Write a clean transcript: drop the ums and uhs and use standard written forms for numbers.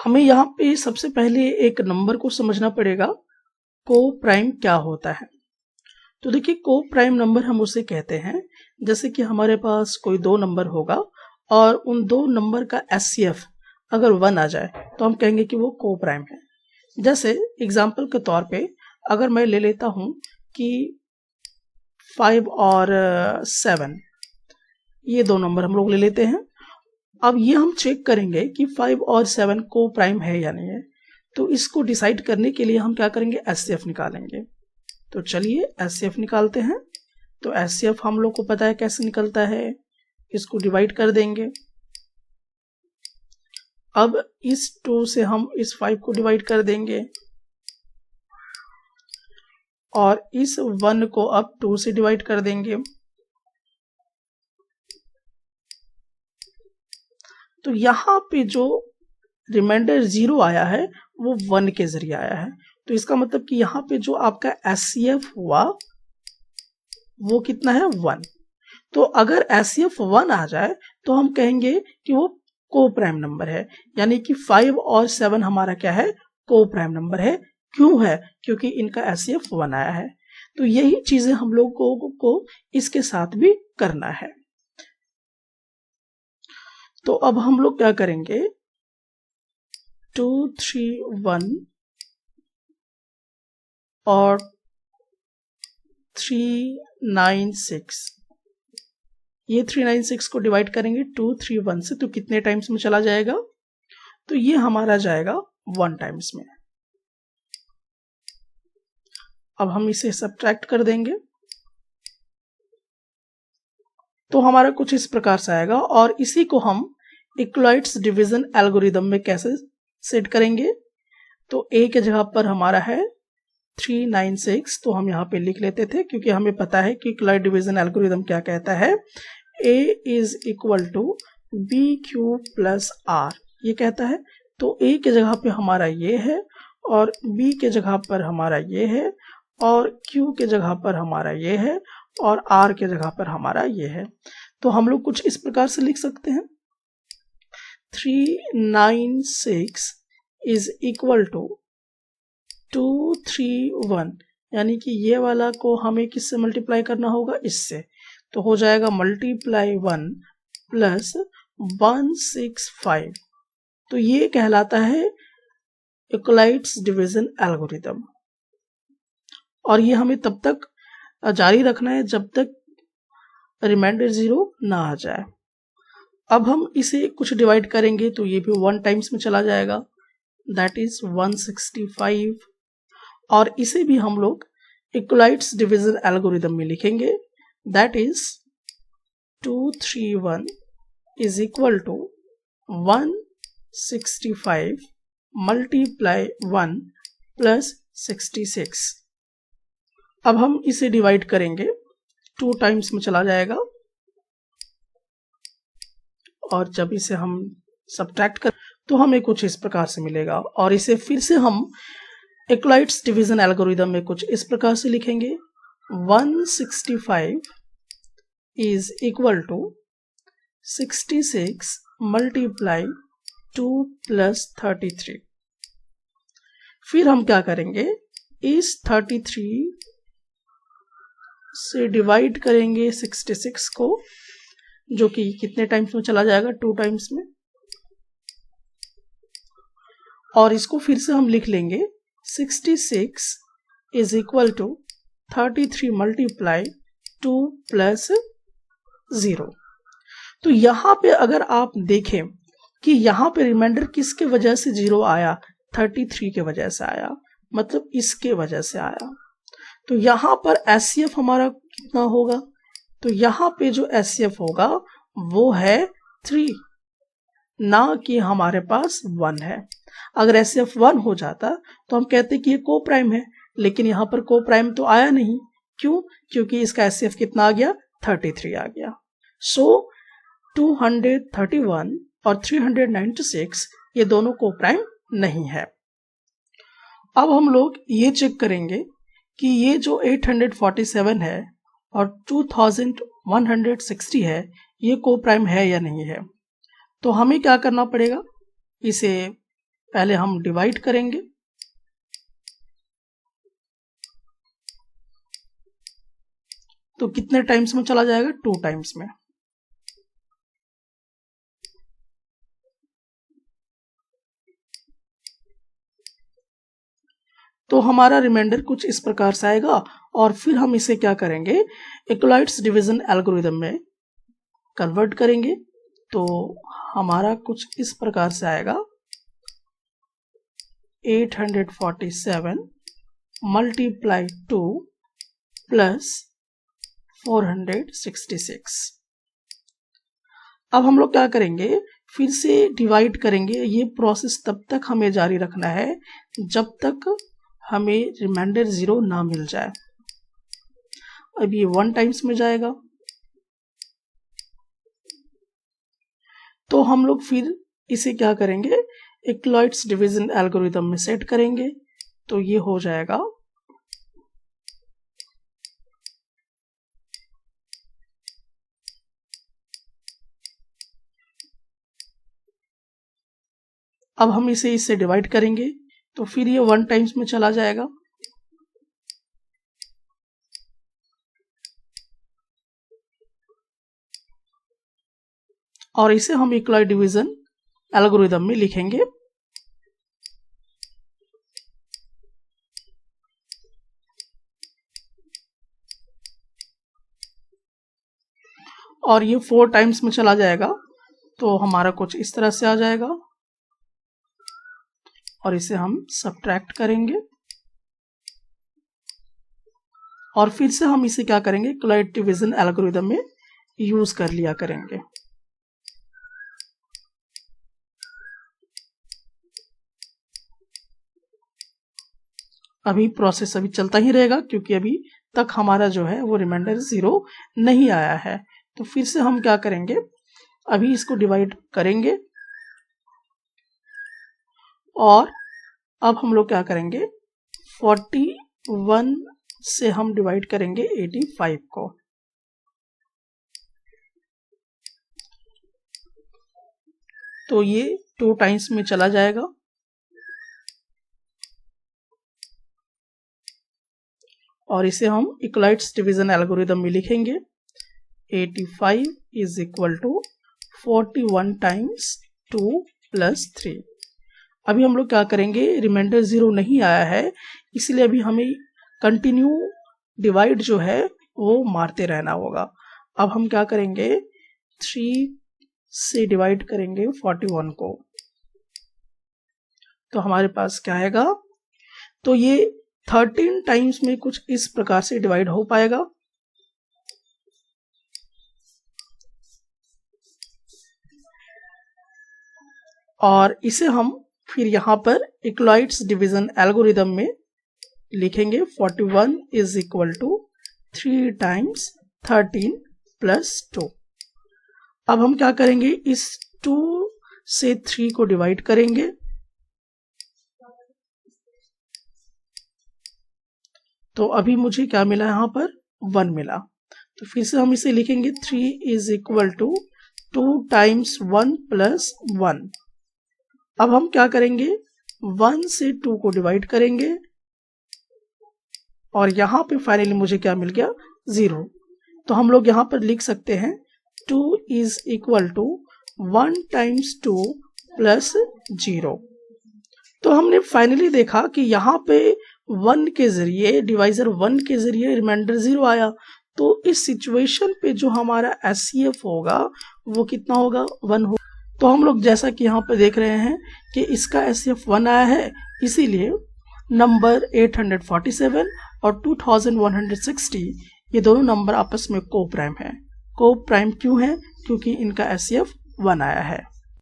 हमें यहाँ पे सबसे पहले एक नंबर को समझना पड़ेगा को प्राइम क्या होता है। तो देखिए को प्राइम नंबर हम उसे कहते हैं जैसे कि हमारे पास कोई दो नंबर होगा और उन दो नंबर का HCF अगर 1 आ जाए तो हम कहेंगे कि वो को प्राइम है। जैसे एग्जाम्पल के तौर पे अगर मैं ले लेता हूं कि 5 और 7 ये दो नंबर हम लोग ले लेते हैं। अब ये हम चेक करेंगे कि 5 और 7 को प्राइम है या नहीं है। तो इसको डिसाइड करने के लिए हम क्या करेंगे, HCF निकालेंगे। तो चलिए HCF निकालते हैं। तो HCF हम लोग को पता है कैसे निकलता है, इसको डिवाइड कर देंगे। अब इस 2 से हम इस 5 को डिवाइड कर देंगे और इस 1 को अब 2 से डिवाइड कर देंगे। तो यहाँ पे जो रिमाइंडर 0 आया है वो 1 के जरिए आया है। तो इसका मतलब कि यहाँ पे जो आपका HCF हुआ वो कितना है, 1। तो अगर HCF 1 आ जाए तो हम कहेंगे कि वो को प्राइम नंबर है, यानी कि 5 और 7 हमारा क्या है, को प्राइम नंबर है। क्यों है, क्योंकि इनका HCF 1 आया है। तो यही चीजें हम लोग को इसके साथ भी करना है। तो अब हम लोग क्या करेंगे, 2, 3, 1 और 3, 9, 6, ये 3, 9, 6 को डिवाइड करेंगे 2, 3, 1 से, तो कितने टाइम्स में चला जाएगा, तो ये हमारा जाएगा 1 टाइम्स में। अब हम इसे सब्ट्रैक्ट कर देंगे तो हमारा कुछ इस प्रकार से आएगा। और इसी को हम इक्वलाइट्स डिवीजन एल्गोरिदम में कैसे सेट करेंगे, तो a के जगह पर हमारा है 396, तो हम यहाँ पे लिख लेते थे क्योंकि हमें पता है कि इक्वलाइट डिवीजन एल्गोरिदम क्या कहता है, a is equal to BQ plus R, ये कहता है। तो a के जगह पे हमारा ये है और b के जगह पर हमारा ये है और q के जगह पर हमारा ये है और r के जगह पर हमारा ये है। तो हम लोग कुछ इस प्रकार से लिख सकते हैं, 396 इज इक्वल टू 231, यानी कि ये वाला को हमें किससे मल्टीप्लाई करना होगा, इससे। तो हो जाएगा मल्टीप्लाई 1 प्लस 165। तो ये कहलाता है इक्वलाइट्स डिवीजन एल्गोरिदम। और ये हमें तब तक जारी रखना है जब तक रिमाइंडर 0 ना आ जाए। अब हम इसे कुछ डिवाइड करेंगे तो ये भी 1 टाइम्स में चला जाएगा, दैट इज 165। और इसे भी हम लोग इक्वलाइट्स डिवीजन एल्गोरिदम में लिखेंगे, that is 231 is equal to 165 multiply 1 plus 66। अब हम इसे डिवाइड करेंगे 2 टाइम्स में चला जाएगा और जब इसे हम सब्ट्रैक्ट कर तो हमें कुछ इस प्रकार से मिलेगा। और इसे फिर से हम इक्वलाइट्स डिवीजन एल्गोरिदम में कुछ इस प्रकार से लिखेंगे, 165 is equal to 66 multiply 2 plus 33। फिर हम क्या करेंगे, इस 33 से डिवाइड करेंगे 66 को, जो कि कितने टाइम्स में चला जाएगा, 2 टाइम्स में। और इसको फिर से हम लिख लेंगे, 66 is equal to 33 multiply 2 plus 0। तो यहाँ पे अगर आप देखें कि यहाँ पे रिमाइंडर किसके वजह से 0 आया, 33 के वजह से आया, मतलब इसके वजह से आया। तो यहाँ पर HCF हमारा कितना होगा, तो यहाँ पे जो HCF होगा वो है 3, ना कि हमारे पास 1 है। अगर HCF 1 हो जाता तो हम कहते कि ये को प्राइम है, लेकिन यहाँ पर को प्राइम तो आया नहीं। क्यों, क्योंकि इसका HCF कितना आ गया, 33 आ गया। सो 231 और 396 ये दोनों को प्राइम नहीं है। अब हम लोग ये चेक करेंगे कि ये जो 847 है और 2160 है ये को प्राइम है या नहीं है। तो हमें क्या करना पड़ेगा, इसे पहले हम डिवाइड करेंगे, तो कितने टाइम्स में चला जाएगा? 2 टाइम्स में। तो हमारा रिमाइंडर कुछ इस प्रकार से आएगा और फिर हम इसे क्या करेंगे? एक्वलाइट्स डिवीजन एल्गोरिदम में कन्वर्ट करेंगे। तो हमारा कुछ इस प्रकार से आएगा 847 मल्टीप्लाई 2 प्लस 466। अब हम लोग क्या करेंगे? फिर से डिवाइड करेंगे। ये प्रोसेस तब तक हमें जारी रखना है जब तक हमें रिमाइंडर 0 ना मिल जाए। अब ये 1 टाइम्स में जाएगा, तो हम लोग फिर इसे क्या करेंगे? एक्वलाइट्स डिवीजन एल्गोरिदम में सेट करेंगे। तो ये हो जाएगा अब हम इसे इससे डिवाइड करेंगे, तो फिर ये 1 टाइम्स में चला जाएगा। और इसे हम एक्वलाइट डिवीजन एल्गोरिदम में लिखेंगे। और ये 4 टाइम्स में चला जाएगा, तो हमारा कुछ इस तरह से आ जाएगा। और इसे हम सब्ट्रैक्ट करेंगे और फिर से हम इसे क्या करेंगे? एक्वलाइट डिवीजन एल्गोरिदम में यूज कर लिया करेंगे। अभी प्रोसेस अभी चलता ही रहेगा क्योंकि अभी तक हमारा जो है वो रिमाइंडर 0 नहीं आया है। तो फिर से हम क्या करेंगे? अभी इसको डिवाइड करेंगे और अब हम लोग क्या करेंगे? 41 से हम डिवाइड करेंगे 85 को। तो ये 2 टाइम्स में चला जाएगा और इसे हम एक्वलाइट्स डिवीजन एल्गोरिदम में लिखेंगे। 85 is equal to 41 times 2 plus 3। अभी हम लोग क्या करेंगे? रिमाइंडर 0 नहीं आया है, इसलिए अभी हमें कंटिन्यू डिवाइड जो है वो मारते रहना होगा। अब हम क्या करेंगे? 3 से डिवाइड करेंगे 41 को, तो हमारे पास क्या आएगा? तो ये 13 टाइम्स में कुछ इस प्रकार से डिवाइड हो पाएगा। और इसे हम फिर यहां पर एक्वलाइट्स डिवीजन एल्गोरिदम में लिखेंगे। 41 is equal to 3 times 13 plus 2। अब हम क्या करेंगे? इस 2 से 3 को डिवाइड करेंगे तो अभी मुझे क्या मिला? यहां पर 1 मिला। तो फिर से हम इसे लिखेंगे 3 is equal to 2 times 1 plus 1। अब हम क्या करेंगे? 1 से 2 को डिवाइड करेंगे और यहां पे फाइनली मुझे क्या मिल गया? 0। तो हम लोग यहां पर लिख सकते हैं 2 is equal to 1 times 2 plus 0। तो हमने फाइनली देखा कि यहाँ पे 1 के जरिए, डिवाइजर 1 के जरिए रिमाइंडर 0 आया। तो इस सिचुएशन पे जो हमारा SCF होगा वो कितना होगा? 1 होगा। तो हम लोग जैसा कि यहाँ पे देख रहे हैं कि इसका SCF 1 आया है, इसीलिए नंबर 847 और 2160 ये दोनों नंबर आपस में को प्राइम है। को प्राइम क्यों है? क्योंकि इनका SCF 1 आया है।